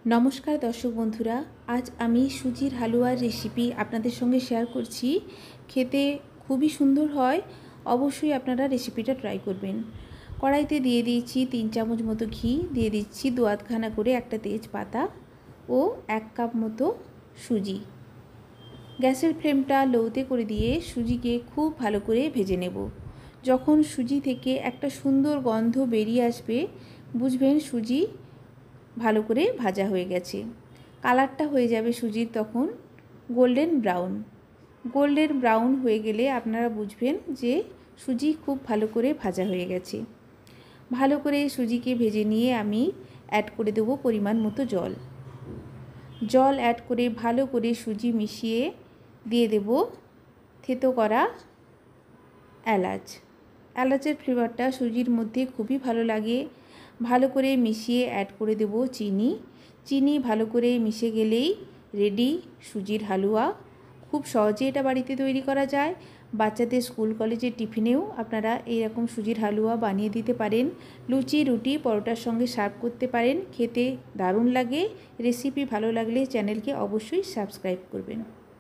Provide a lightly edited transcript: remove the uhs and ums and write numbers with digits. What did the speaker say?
নমস্কার দর্শক বন্ধুরা, আজ আমি সুজির হালুয়ার রেসিপি আপনাদের সঙ্গে শেয়ার করছি। খেতে খুবই সুন্দর হয়, অবশ্যই আপনারা রেসিপিটা ট্রাই করবেন। কড়াইতে দিয়ে দিয়েছি 3 চামচ মতো ঘি, দিয়ে দিচ্ছি 2 আধখানা করে একটা তেজপাতা ও 1 কাপ মতো সুজি। গ্যাসের ফ্লেমটা লোতে করে দিয়ে সুজিকে খুব ভালো করে ভেজে নেব। যখন সুজি থেকে একটা সুন্দর গন্ধ বেরিয়ে আসবে, বুঝবেন সুজি ভালো করে ভাজা হয়ে গেছে। কালারটা হয়ে যাবে সুজির তখন গোল্ডেন ব্রাউন হয়ে গেলে আপনারা বুঝবেন যে সুজি খুব ভালো করে ভাজা হয়ে গেছে। ভালো করে সুজিকে ভেজে নিয়ে আমি অ্যাড করে দেবো পরিমাণ মতো জল অ্যাড করে ভালো করে সুজি মিশিয়ে দিয়ে দেব থেতো করা এলাচের ফ্লেভারটা সুজির মধ্যে খুবই ভালো লাগে। ভালো করে মিশিয়ে অ্যাড করে দেব চিনি ভালো করে মিশে গেলেই রেডি সুজির হালুয়া। খুব সহজে এটা বাড়িতে তৈরি করা যায়। বাচ্চাদের স্কুল কলেজের টিফিনেও আপনারা এইরকম সুজির হালুয়া বানিয়ে দিতে পারেন। লুচি, রুটি, পরোটার সঙ্গে সার্ভ করতে পারেন। খেতে দারুণ লাগে। রেসিপি ভালো লাগলে চ্যানেলকে অবশ্যই সাবস্ক্রাইব করবেন।